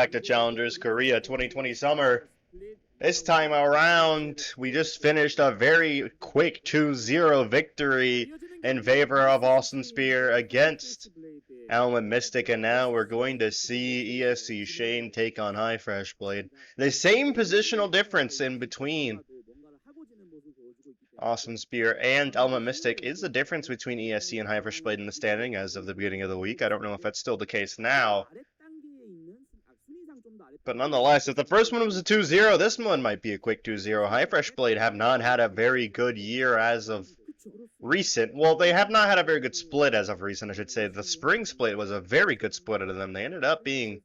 Back to Challengers Korea 2020 Summer. This time around, we just finished a very quick 2-0 victory in favor of Austin Spear against Element Mystic, and now we're going to see ESC Shane take on hyFresh Blade. The same positional difference in between Austin Spear and Element Mystic is the difference between ESC and hyFresh Blade in the standing as of the beginning of the week. I don't know if that's still the case now. But nonetheless, if the first one was a 2-0, this one might be a quick 2-0. hyFresh Blade have not had a very good year as of recent. Well, they have not had a very good split as of recent, I should say. The spring split was a very good split out of them. They ended up being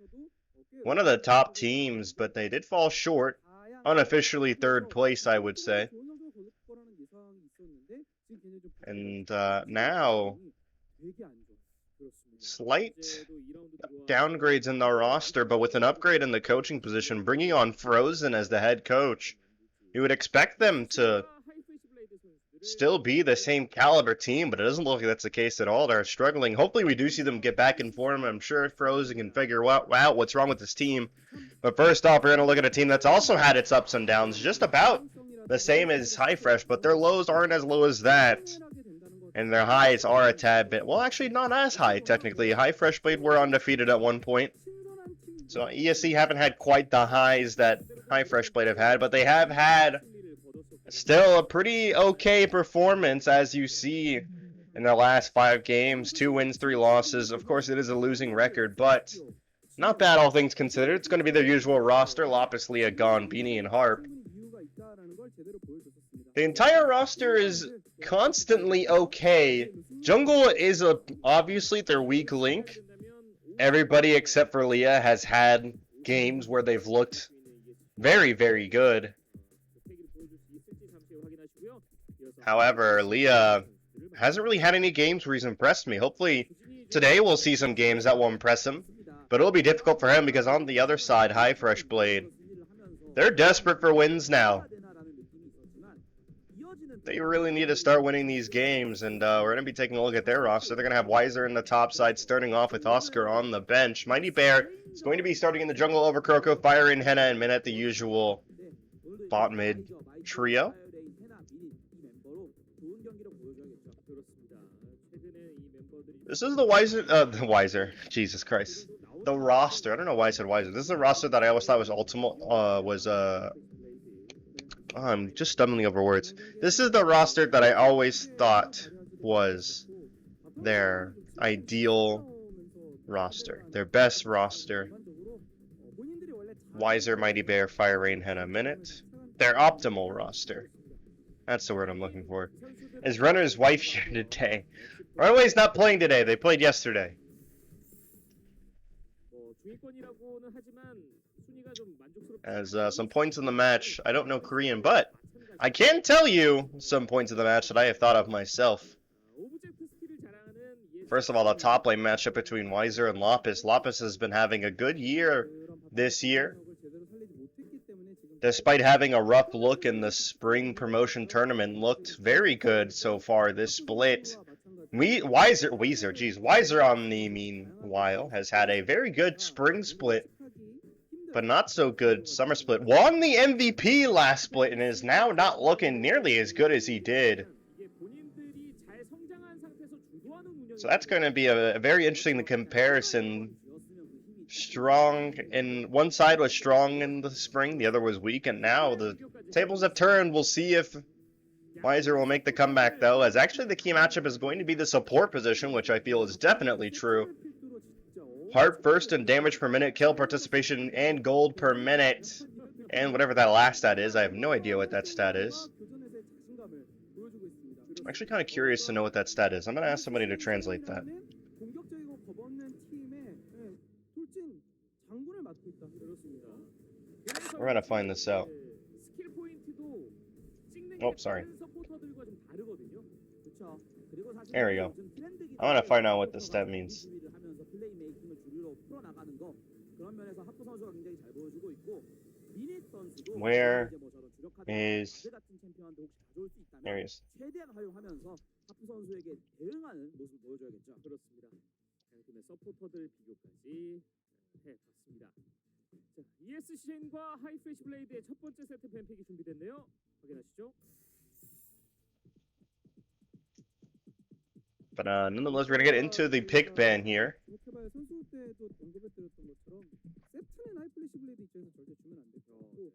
one of the top teams, but they did fall short. Unofficially third place, I would say. And now, slight downgrades in the roster, but with an upgrade in the coaching position, bringing on Frozen as the head coach. You would expect them to still be the same caliber team, but it doesn't look like that's the case at all. They're struggling. Hopefully we do see them get back in form. I'm sure Frozen can figure out what's wrong with this team. But first off, we're going to look at a team that's also had its ups and downs, just about the same as hyFresh, but their lows aren't as low as that. And their highs are a tad bit, well, actually not as high, technically. hyFresh Blade were undefeated at one point. So ESC haven't had quite the highs that hyFresh Blade have had, but they have had still a pretty okay performance, as you see in their last 5 games. 2 wins, 3 losses. Of course, it is a losing record, but not bad all things considered. It's going to be their usual roster: Lapis, Leah, Gon, Beanie, and Harp. The entire roster is constantly okay. Jungle is obviously their weak link. Everybody except for Leah has had games where they've looked very, very good. However, Leah hasn't really had any games where he's impressed me. Hopefully today we'll see some games that will impress him. But it'll be difficult for him because on the other side, hyFresh Blade, they're desperate for wins now. They really need to start winning these games, and we're going to be taking a look at their roster. They're going to have Weiser in the top side, starting off with Oscar on the bench. Mighty Bear is going to be starting in the jungle over Kroko, Fire in Henna, and Minette, the usual bot mid trio. This is the Weiser, Jesus Christ. The roster, I don't know why I said Weiser. This is a roster that I always thought was I'm just stumbling over words. This is the roster that I always thought was their ideal roster, their best roster. Weiser, Mighty Bear, Fire, Rain, Henna, Minute. Their optimal roster. That's the word I'm looking for. Is Runner's wife here today? Runaway's not playing today. They played yesterday. As some points in the match, I don't know Korean, but I can tell you some points of the match that I have thought of myself. First of all, the top lane matchup between Weiser and Lapis. Lapis has been having a good year this year, despite having a rough look in the spring promotion tournament. Looked very good so far this split. Weiser on the meanwhile has had a very good spring split, but not so good summer split. Won the MVP last split and is now not looking nearly as good as he did. So that's going to be a very interesting comparison. Strong, and one side was strong in the spring, the other was weak, and now the tables have turned. We'll see if Weiser will make the comeback, though, as actually the key matchup is going to be the support position, which I feel is definitely true. Harp first in damage per minute, kill participation, and gold per minute. And whatever that last stat is, I have no idea what that stat is. I'm actually kind of curious to know what that stat is. I'm going to ask somebody to translate that. We're going to find this out. Oh, sorry. There we go. I want to find out what this stat means. Where is... There he is. ESC Shane과 hyFresh 블레이드의 첫 번째 세트 뱀픽이 준비됐네요. 확인하시죠. But nonetheless, we're gonna get into the pick ban here. 선수 때도 언급해드렸던 것처럼 세트는 하이플래시 블레이드 입장에서 절대 주면 안 되고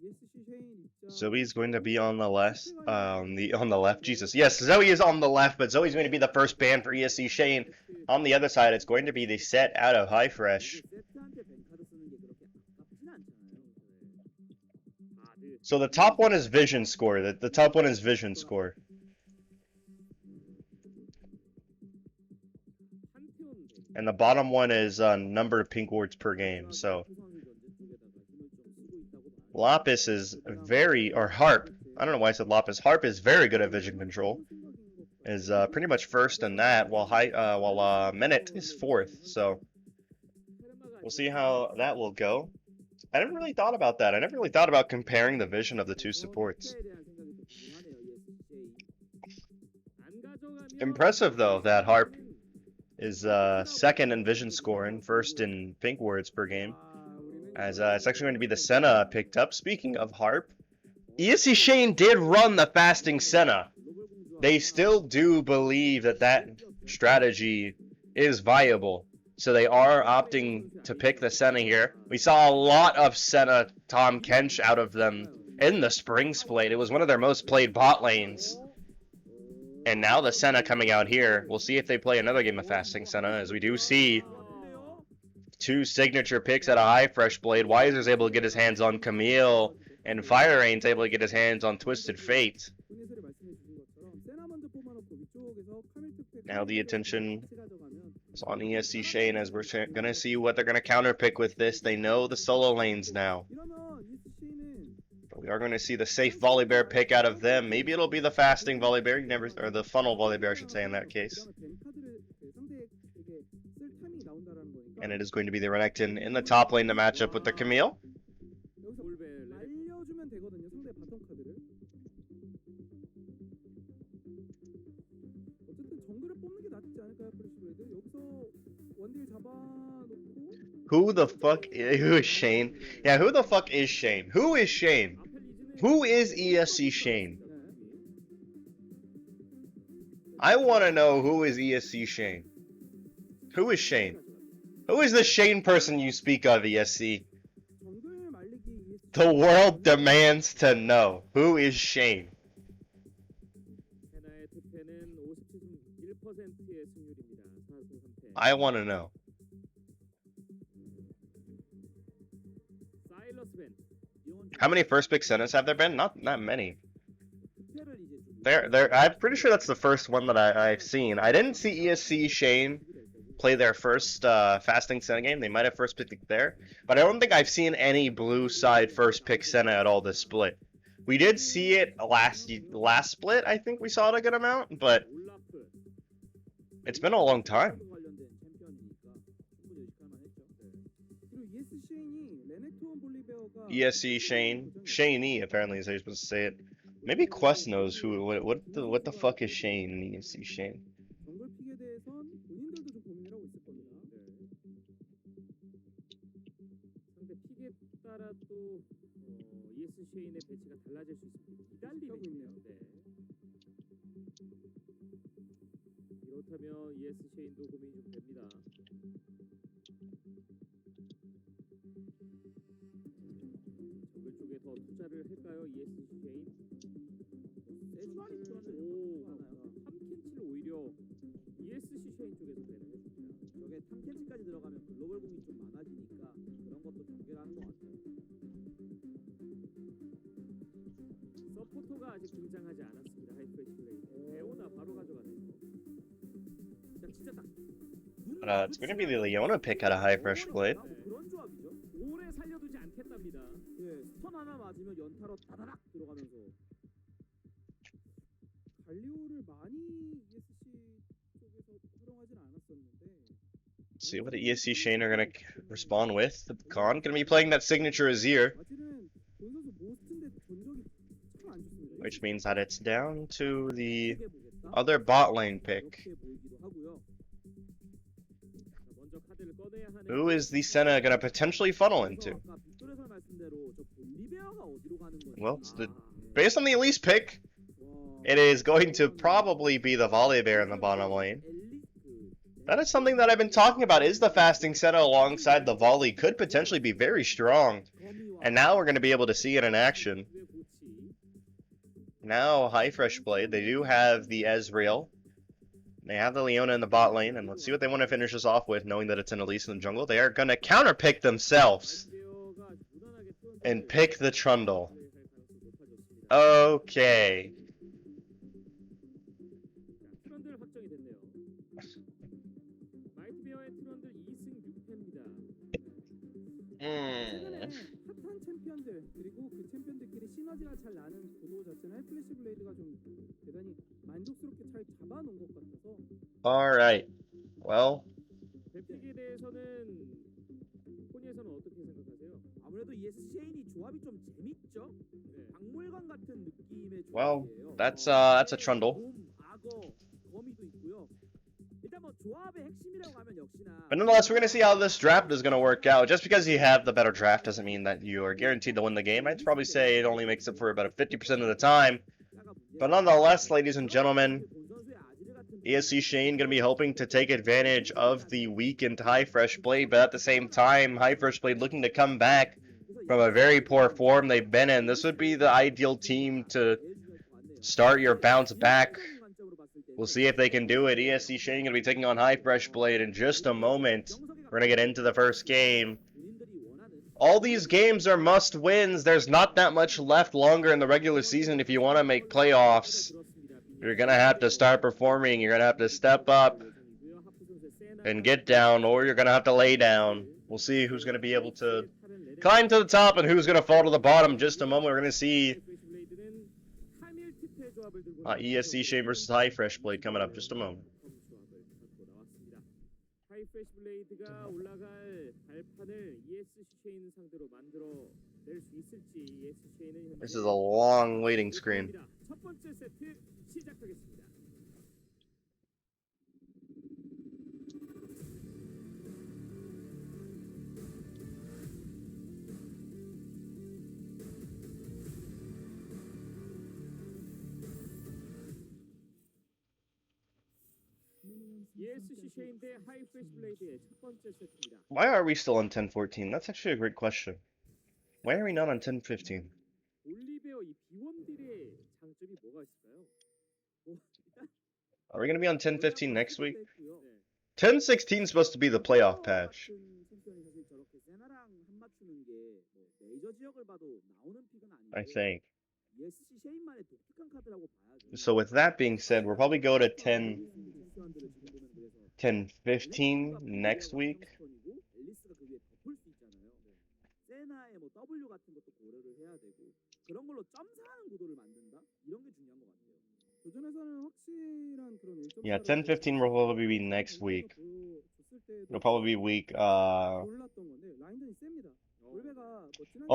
ESC 쉐인 입장 Zoe's going to be on the left. On the left. Jesus. Yes, Zoe is on the left, but Zoe's going to be the first ban for ESC Shane. On the other side, it's going to be the set out of hyFresh. 세트한테 뱅카드 쓰는 게 그렇게 아깝진 않잖아요. So the top one is vision score. The top one is vision score. And the bottom one is number of pink wards per game. So Lapis is very, or Harp. I don't know why I said Lapis. Harp is very good at vision control. Is pretty much first in that, while Menet is fourth. So we'll see how that will go. I never really thought about that. I never really thought about comparing the vision of the two supports. Impressive though that Harp is second in vision score and first in pink wards per game. As it's actually going to be the Senna picked up. Speaking of Harp, ESC Shane did run the fasting Senna. They still do believe that that strategy is viable. So they are opting to pick the Senna here. We saw a lot of Senna Tom Kench out of them in the spring split. It was one of their most played bot lanes. And now the Senna coming out here. We'll see if they play another game of fasting Senna, as we do see two signature picks out of hyFresh Blade. Weiser's able to get his hands on Camille, and Fire Rain's able to get his hands on Twisted Fate. Now the attention is on ESC Shane, as we're going to see what they're going to counterpick with this. They know the solo lanes now. But we are going to see the safe Volley Bear pick out of them. Maybe it'll be the fasting Volley Bear, or the funnel Volley Bear, I should say, in that case. And it is going to be the Renekton in the top lane to match up with the Camille. Who the fuck is Shane? Yeah, who the fuck is Shane? Who is Shane? Who is ESC Shane? I want to know who is ESC Shane. Who is Shane? Who is the Shane person you speak of, ESC? The world demands to know. Who is Shane? I want to know. How many first pick Sennas have there been? Not many. I'm pretty sure that's the first one that I've seen. I didn't see ESC Shane play their first fasting Senna game. They might have first picked it there, but I don't think I've seen any blue side first pick Senna at all this split. We did see it last split. I think we saw it a good amount, but it's been a long time. ESC Shane, Shaney apparently is how you're supposed to say it. Maybe Quest knows who. What the fuck is Shane in ESC Shane? 그렇다면 ESC Shane도 고민이 좀 됩니다. 정글 쪽에 더 투자를 할까요, ESC Shane? 오, 탐켄치를 오히려 ESC Shane 쪽에서 배려해줍니다. 저게 탐켄치까지 들어가면 글로벌 공이 좀 많아지니까 그런 것도 연결하는 것 같아요. 서포터가 아직 등장하지 않았습니다. 하이프레시 블레이드. 레오나 바로 가져가네요. It's going to be the Leona pick out of hyFresh Blade. 그런 조합이죠. 오래 살려두지 않겠답니다. 예, 스턴 하나 맞으면 연타로 다다닥 들어가면서 갈리오를 많이 ESC 쪽에서 활용하진 않았었는데. Let's see what the ESC Shane are going to respond with. The Khan going to be playing that signature Azir, 사실은 본 선수 모스트인데 전적이 참 안 좋습니다. which means that it's down to the other bot lane pick. 이렇게 보이기도 하고요. 먼저 카드를 꺼내야 하는 Who is the Senna going to potentially funnel into? Well, based on the Elise pick, it is going to probably be the Volley Bear in the bottom lane. That is something that I've been talking about, is the fasting Senna alongside the Volley could potentially be very strong. And now we're going to be able to see it in action. Now, hyFresh Blade, they do have the Ezreal. They have the Leona in the bot lane, and let's see what they want to finish this off with, knowing that it's an Elise in the jungle. They are going to counterpick themselves and pick the Trundle. Okay. 최근에 핫한 챔피언들 그리고 그 챔피언들끼리 시너지가 잘 나는 구도 자체는 하이플래시 블레이드가 좀 대단히 만족스럽게 잘 잡아놓은 것 같아서. Alright. Well. 뱀픽에 대해서는 폰이에서는 어떻게 생각하세요? 아무래도 ESC 쉐인이 조합이 좀 재밌죠? 박물관 같은 느낌의 조합이에요. Well, that's a Trundle. 악어, 거미도 있고요. 일단 뭐 조합의 핵심이라고 하면 역시나. But nonetheless, we're going to see how this draft is going to work out. Just because you have the better draft doesn't mean that you are guaranteed to win the game. I'd probably say it only makes it for about 50% of the time. But nonetheless, ladies and gentlemen, ESC Shane going to be hoping to take advantage of the weakened hyFresh Blade. But at the same time, hyFresh Blade looking to come back from a very poor form they've been in. This would be the ideal team to start your bounce back. We'll see if they can do it. ESC Shane going to be taking on hyFresh Blade in just a moment. We're going to get into the first game. All these games are must-wins. There's not that much left longer in the regular season if you want to make playoffs. You're going to have to start performing. You're going to have to step up and get down, or you're going to have to lay down. We'll see who's going to be able to climb to the top and who's going to fall to the bottom. In just a moment, we're going to see ESC Shane versus hyFresh Blade coming up. Just a moment. 하이프레시 블레이드가 올라갈 발판을 ESC 쉐인 상대로 만들어 낼 수 있을지 ESC 쉐인은 This is a long waiting screen. 첫 번째 세트 시작하겠습니다. ESC 쉐인 대 하이프레시 블레이드의 첫 번째 세트입니다. Why are we still on 10-14? That's actually a great question. Why are we not on 10-15? 올리베어 이 비원딜의 장점이 뭐가 있을까요? Are we going to be on 10-15 next week? 10-16 is supposed to be the playoff patch. I think. So with that being said, we'll probably go to 10-15 next week. Yeah, 10-15 will probably be next week. It'll probably be week, Oh,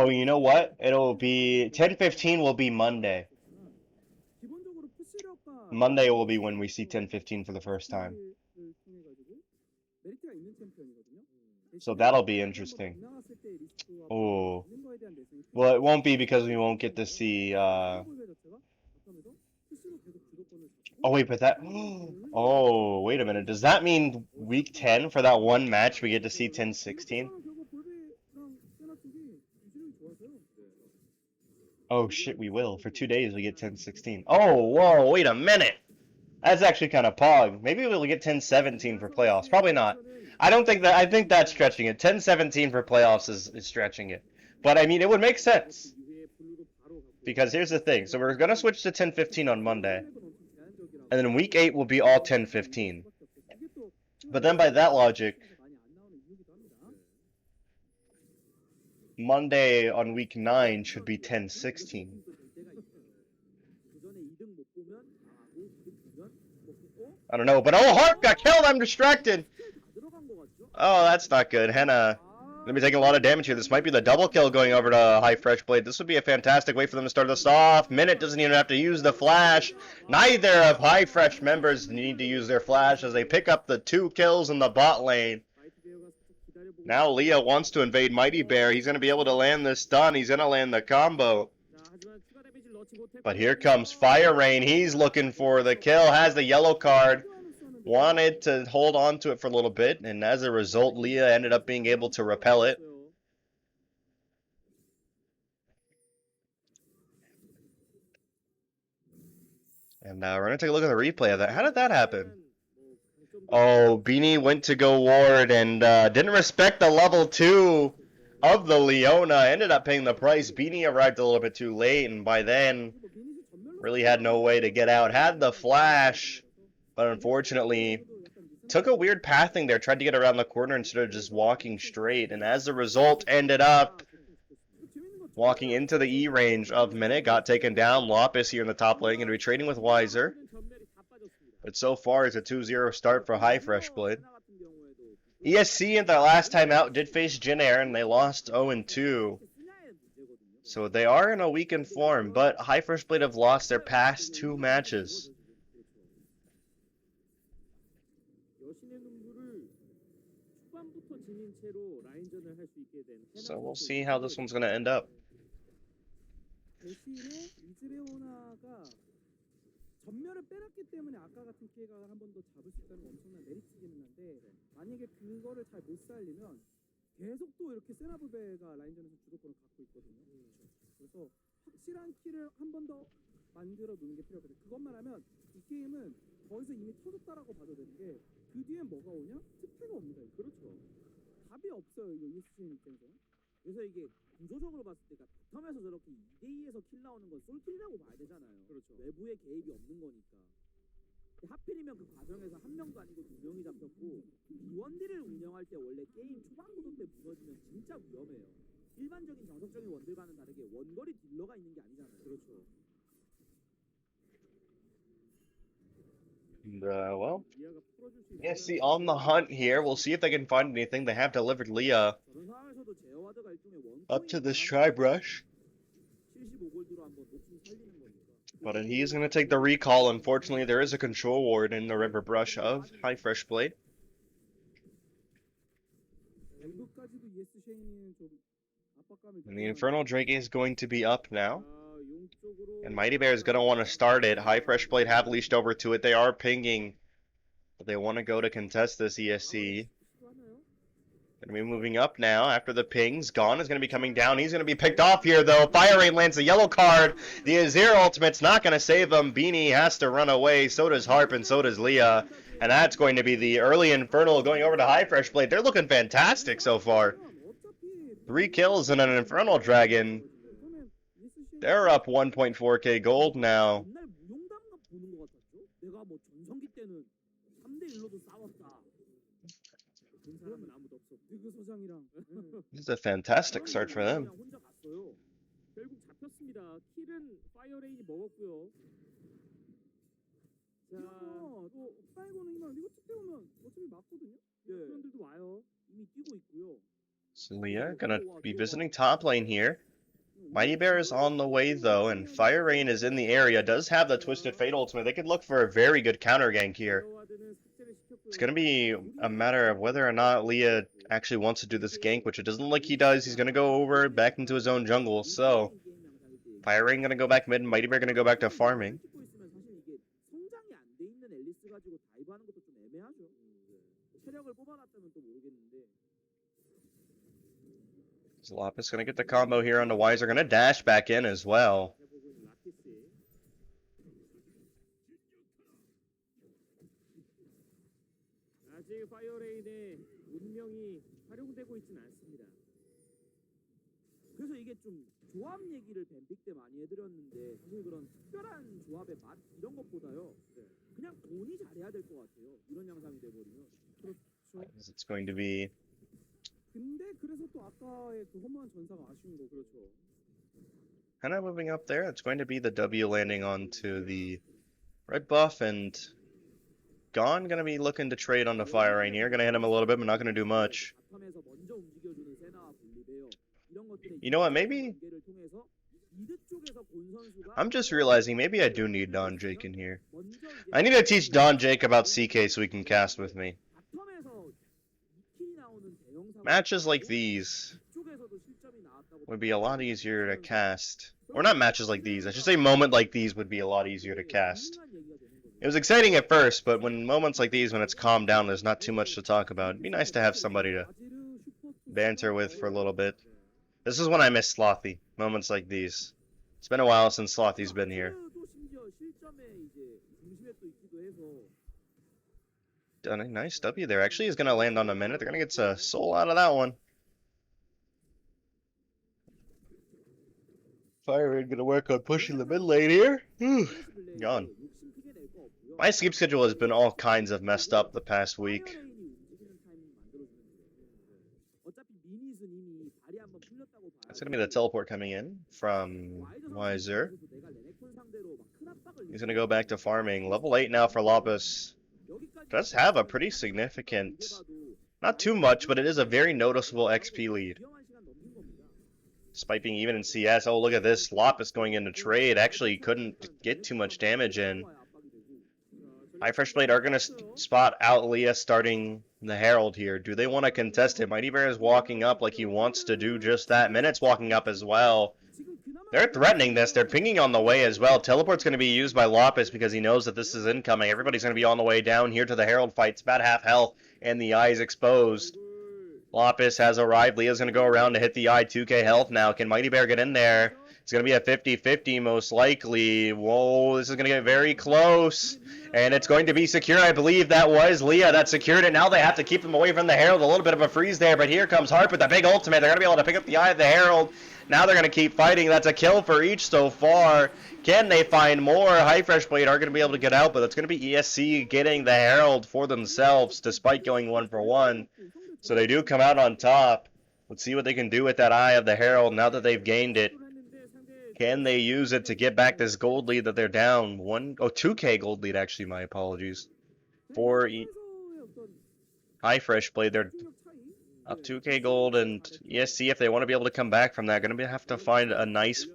you know what? It'll be 10-15 will be Monday. Monday will be when we see 10-15 for the first time. So that'll be interesting. Oh. Well, it won't be because we won't get to see Oh wait, but that Oh, wait a minute. Does that mean week 10 for that one match we get to see 10-16? Oh shit, we will. For 2 days we get 10-16. Oh, whoa, wait a minute. That's actually kind of pog. Maybe we'll get 10-17 for playoffs. Probably not. I think that's stretching it. 10-17 for playoffs is stretching it. But I mean, it would make sense. Because here's the thing. So we're going to switch to 10-15 on Monday. And then week 8 will be all 10-15. But then by that logic, Monday on week 9 should be 10-16. I don't know, but oh, Harp got killed! I'm distracted! Oh, that's not good. Henna gonna be taking a lot of damage here. This might be the double kill going over to hyFresh Blade. This would be a fantastic way for them to start this off. Minute doesn't even have to use the flash. Neither of hyFresh members need to use their flash as they pick up the 2 kills in the bot lane. Now Leah wants to invade Mighty Bear. He's going to be able to land the stun. He's going to land the combo. But here comes Fire Rain. He's looking for the kill. Has the yellow card. Wanted to hold on to it for a little bit. And as a result, Leah ended up being able to repel it. And we're going to take a look at the replay of that. How did that happen? Oh, Beanie went to go ward and didn't respect the level 2 of the Leona. Ended up paying the price. Beanie arrived a little bit too late, and by then really had no way to get out. Had the flash, but unfortunately took a weird pathing there. Tried to get around the corner instead of just walking straight, and as a result ended up walking into the E range of Minute. Got taken down. Lopez here in the top lane. Going to be trading with Weiser. But so far, it's a 2-0 start for hyFresh Blade. ESC in their last time out did face Jin Air, and they lost 0-2. So they are in a weakened form, but hyFresh Blade have lost their past 2 matches. So we'll see how this one's going to end up. 전멸을 빼놨기 때문에 아까 같은 피해가 한 번 더 잡을 수 있다는 엄청난 메리트기는 한데 만약에 그거를 잘 못 살리면 계속 또 이렇게 세나브베가 라인전에서 주도권을 갖고 있거든요. 그래서 확실한 키를 한 번 더 만들어 놓는 게 필요하거든요. 그것만 하면 이 게임은 거기서 이미 터졌다라고 봐도 되는 게 그 뒤엔 뭐가 오냐? 특혜가 옵니다. 그렇죠. 답이 없어요. 이거 ESC 입장에서. 그래서 이게 구조적으로 봤을 때 바텀에서 저렇게 2대2에서 킬 나오는 건 솔킬이라고 봐야 되잖아요. 그렇죠. 외부의 개입이 없는 거니까. 하필이면 그 과정에서 한 명도 아니고 2명이 잡혔고 B1D를 운영할 때 원래 게임 초반 구도 때 무너지면 진짜 위험해요. 일반적인 정석적인 원딜과는 다르게 원거리 딜러가 있는 게 아니잖아요. 그렇죠. Well, ESC on the hunt here. We'll see if they can find anything. They have delivered Leah up to this tribe rush. But he's going to take the recall. Unfortunately, there is a control ward in the river brush of hyFresh Blade. And the Infernal Drake is going to be up now. And Mighty Bear is going to want to start it. hyFresh Blade have leashed over to it. They are pinging. But they want to go to contest this ESC. Going to be moving up now after the pings. Gon is going to be coming down. He's going to be picked off here, though. Fire Rain lands a yellow card. The Azir ultimate's not going to save him. Beanie has to run away. So does Harp and so does Leah. And that's going to be the early Infernal going over to hyFresh Blade. They're looking fantastic so far. 3 kills and an Infernal Dragon. They're up 1.4k gold now. This is a fantastic start for them. So Leah gonna be visiting top lane here. Mighty Bear is on the way though, and Fire Rain is in the area. Does have the Twisted Fate ultimate. They could look for a very good counter gank here. It's gonna be a matter of whether or not Leah actually wants to do this gank, which it doesn't look like he does. He's gonna go over back into his own jungle. So Fire Rain gonna go back mid, and Mighty Bear gonna go back to farming. Lopez gonna get the combo here on the Weiser. Gonna dash back in as well. 그래서 이게 좀 조합 얘기를 뱀픽 때 많이 해드렸는데 사실 그런 특별한 조합의 맛 이런 것보다요 그냥 돈이 잘해야 될 것 같아요. 이런 양상이 돼버리면. 그렇죠. It's going to be. 근데 그래서 또 아까의 그 허무한 전사가 아쉬운 거 그렇죠. Kind of moving up there. It's going to be the W landing onto the red buff, and Gon gonna be looking to trade on the Fire Rain here. Gonna hit him a little bit, but not gonna do much. You know what? Maybe I'm just realizing maybe I do need Don Jake in here. I need to teach Don Jake about CK so he can cast with me. Matches like these would be a lot easier to cast. Or not matches like these, I should say moment like these would be a lot easier to cast. It was exciting at first, but when moments like these, when it's calmed down, there's not too much to talk about. It'd be nice to have somebody to banter with for a little bit. This is when I miss Slothy, moments like these. It's been a while since Slothy's been here. Done a nice W there. Actually, he's going to land on a minute. They're going to get a soul out of that one. Fire Raid going to work on pushing the mid lane here. Whew. Gone. My sleep schedule has been all kinds of messed up the past week. That's going to be the teleport coming in from Wiser. He's going to go back to farming. Level 8 now for Lapis. Does have a pretty significant, not too much, but it is a very noticeable XP lead. Despite being even in CS. Oh, look at this. Lapis going into trade. Actually couldn't get too much damage in. hyFresh Blade are going to spot out Leah starting the Herald here. Do they want to contest it? Mighty Bear is walking up like he wants to do just that. Minut's walking up as well. They're threatening this. They're pinging on the way as well. Teleport's going to be used by Lapis because he knows that this is incoming. Everybody's going to be on the way down here to the Herald fight. It's about half health, and the eye is exposed. Lapis has arrived. Leah's going to go around to hit the eye. 2k health now. Can Mighty Bear get in there? It's going to be a 50-50 most likely. Whoa, this is going to get very close. And it's going to be secure. I believe that was Leah that secured it. Now they have to keep him away from the Herald. A little bit of a freeze there, but here comes Harp with the big ultimate. They're going to be able to pick up the eye of the Herald. Now they're going to keep fighting. That's a kill for each so far. Can they find more? hyFresh Blade are going to be able to get out, but it's going to be ESC getting the Herald for themselves despite going 1-for-1. So they do come out on top. Let's see what they can do with that eye of the Herald now that they've gained it. Can they use it to get back this gold lead that they're down? 2k gold lead, actually, my apologies. For hyFresh Blade, they're up 2k gold, and ESC, if they want to be able to come back from that, going to have to find a nice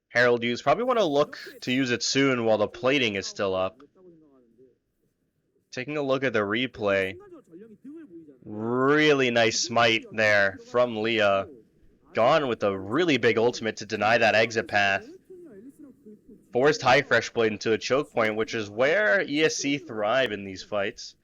Herald use. Probably want to look to use it soon while the plating is still up. Taking a look at the replay. Really nice smite there from Leah. Gone with a really big ultimate to deny that exit path. Forced hyFresh Blade into a choke point, which is where ESC thrive in these fights.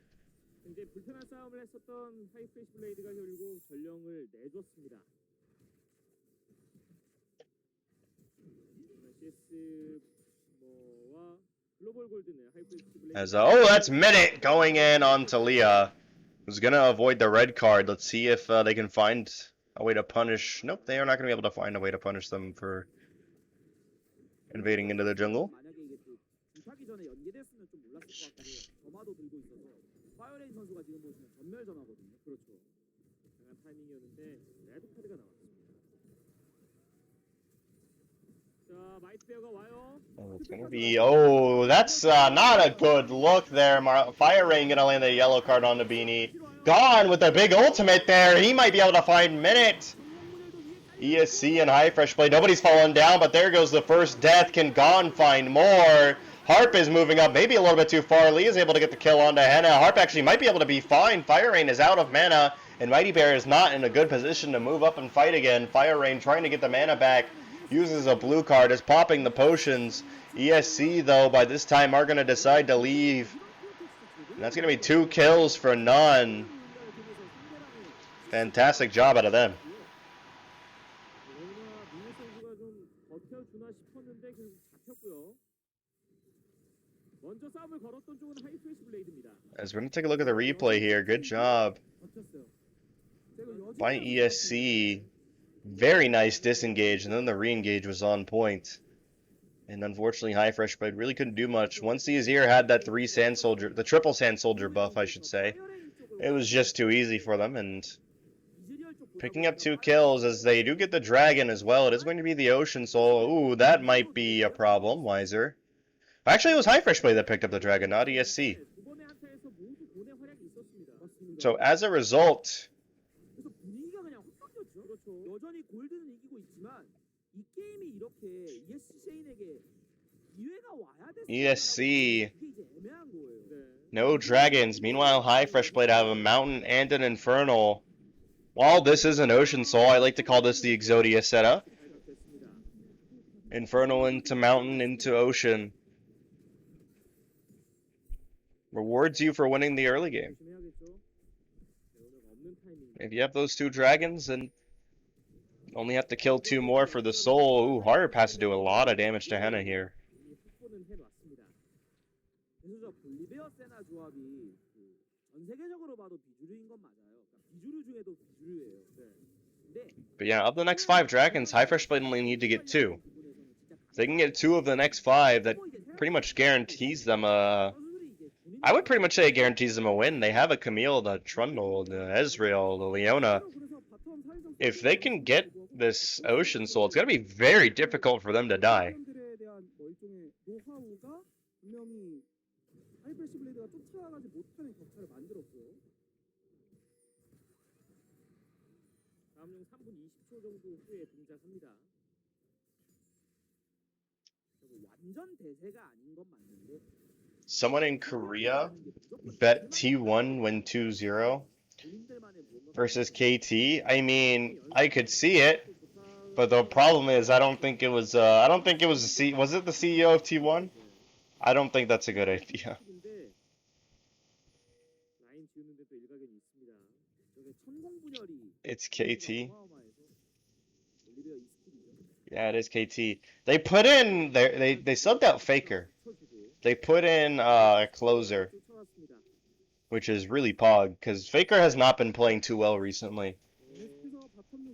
That's Minute going in onto Leah. Who's going to avoid the red card. Let's see if they can find a way to punish. Nope, they are not going to be able to find a way to punish them for invading into the jungle. It's gonna be, that's not a good look there. Fire Rain gonna land a yellow card on the Beanie. Gone with a big ultimate there. He might be able to find Minute. ESC and hyFresh Blade. Nobody's fallen down, but there goes the first death. Can Gone find more? Harp is moving up, maybe a little bit too far. Lee is able to get the kill onto Henna. Harp actually might be able to be fine. Fire Rain is out of mana, and Mighty Bear is not in a good position to move up and fight again. Fire Rain trying to get the mana back. Uses a blue card, is popping the potions. ESC, though, by this time are going to decide to leave. And that's going to be 2 kills for none. Fantastic job out of them. As we're going to take a look at the replay here. Good job by ESC. Very nice disengage, and then the re-engage was on point. And unfortunately, hyFresh Blade really couldn't do much. Once the Azir had that the triple Sand Soldier buff, I should say, it was just too easy for them. And picking up 2 kills as they do get the dragon as well. It is going to be the Ocean Soul. Ooh, that might be a problem, Wiser. Actually, it was hyFresh Blade that picked up the dragon, not ESC. So as a result, ESC, no dragons. Meanwhile, hyFresh Blade have a mountain and an infernal. While this is an Ocean Soul, I like to call this the Exodia setup. Infernal into Mountain into Ocean. Rewards you for winning the early game. If you have those two dragons, then only have to kill 2 more for the soul. Ooh, Harp has to do a lot of damage to Henna here. But yeah, of the next 5 dragons, hyFresh Blade only need to get 2. If they can get 2 of the next 5, that pretty much guarantees them a... I would pretty much say it guarantees them a win. They have a Camille, the Trundle, the Ezreal, the Leona. If they can get this Ocean Soul, it's going to be very difficult for them to die. Someone in Korea bet T1 win 2-0 versus KT. I mean, I could see it, but the problem is I don't think it was was it the CEO of T1? I don't think that's a good idea. It's KT. Yeah, it is KT. They put in they subbed out Faker. They put in Closer, which is really pog, because Faker has not been playing too well recently.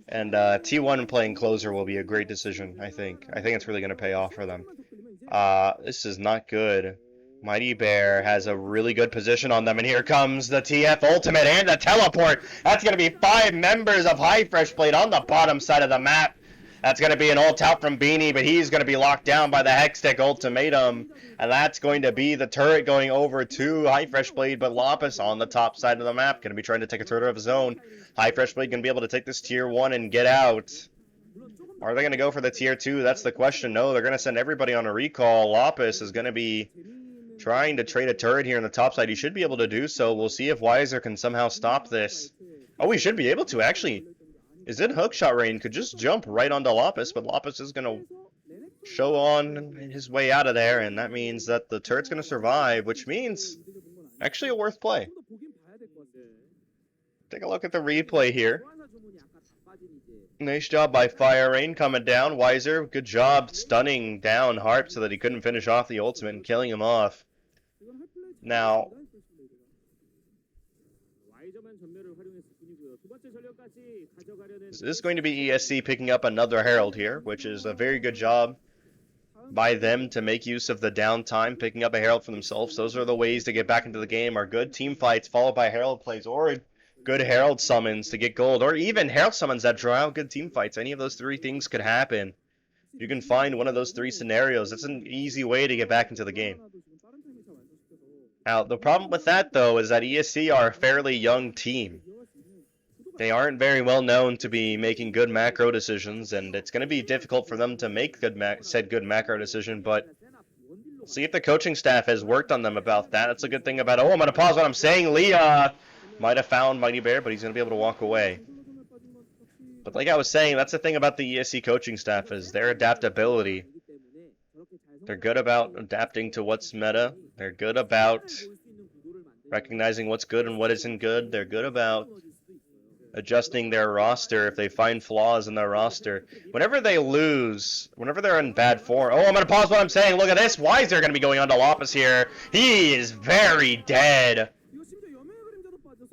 And T1 playing Closer will be a great decision, I think. I think it's really going to pay off for them. This is not good. Mighty Bear has a really good position on them, and here comes the TF Ultimate and the Teleport. That's going to be 5 members of hyFresh Blade on the bottom side of the map. That's going to be an ult out from Beanie, but he's going to be locked down by the Hextech Ultimatum. And that's going to be the turret going over to hyFresh Blade, but Lapis on the top side of the map. Going to be trying to take a turret of his own. hyFresh Blade going to be able to take this tier 1 and get out. Are they going to go for the tier 2? That's the question. No, they're going to send everybody on a recall. Lapis is going to be trying to trade a turret here on the top side. He should be able to do so. We'll see if Weiser can somehow stop this. Oh, he should be able to, actually. Is it hookshot rain? Could just jump right onto Lapis, but Lapis is going to show on his way out of there, and that means that the turret's going to survive, which means actually a worth play. Take a look at the replay here. Nice job by Fire Rain coming down. Weiser, good job stunning down Harp so that he couldn't finish off the ultimate and killing him off. Now, this is going to be ESC picking up another Herald here, which is a very good job by them to make use of the downtime, picking up a Herald for themselves. Those are the ways to get back into the game, are good team fights followed by Herald plays, or good Herald summons to get gold, or even Herald summons that draw out good team fights. Any of those 3 things could happen. You can find one of those 3 scenarios. It's an easy way to get back into the game. Now, the problem with that, though, is that ESC are a fairly young team. They aren't very well known to be making good macro decisions, and it's going to be difficult for them to make said good macro decision, but we'll see if the coaching staff has worked on them about that. That's a good thing about it. Oh, I'm going to pause what I'm saying. Leah might have found Mighty Bear, but he's going to be able to walk away. But like I was saying, that's the thing about the ESC coaching staff is their adaptability. They're good about adapting to what's meta. They're good about recognizing what's good and what isn't good. They're good about adjusting their roster if they find flaws in their roster. Whenever they lose, whenever they're in bad form... Oh, I'm going to pause what I'm saying. Look at this. Why is there going to be going on to Lapis here? He is very dead.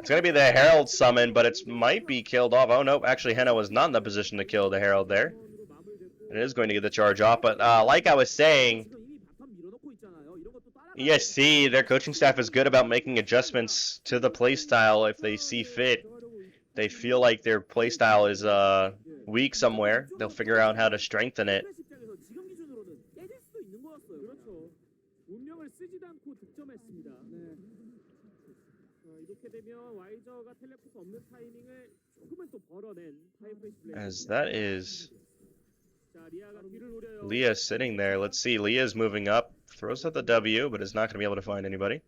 It's going to be the Herald summon, but it might be killed off. Oh, no. Actually, Henna was not in the position to kill the Herald there. It is going to get the charge off, but like I was saying, ESC, their coaching staff is good about making adjustments to the playstyle if they see fit. They feel like their playstyle is weak somewhere. They'll figure out how to strengthen it. As that is Leah sitting there. Let's see. Leah's moving up. Throws out the W, but is not going to be able to find anybody.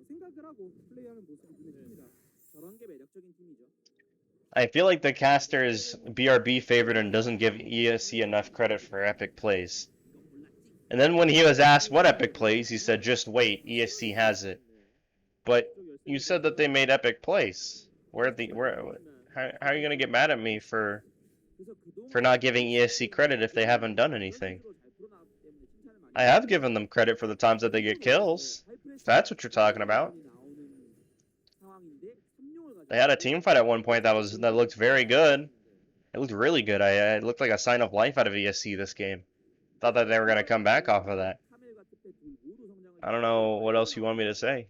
생각을 하고 플레이하는 모습이 눈에 띕니다. 저런 게 매력적인 팀이죠. I feel like the caster is BRB favorite and doesn't give ESC enough credit for epic plays. And then when he was asked what epic plays, he said, just wait, ESC has it. But you said that they made epic plays. How are you going to get mad at me for not giving ESC credit if they haven't done anything? I have given them credit for the times that they get kills. If that's what you're talking about. They had a team fight at one point that looked very good. It looked really good. It looked like a sign of life out of ESC this game. Thought that they were going to come back off of that. I don't know what else you want me to say.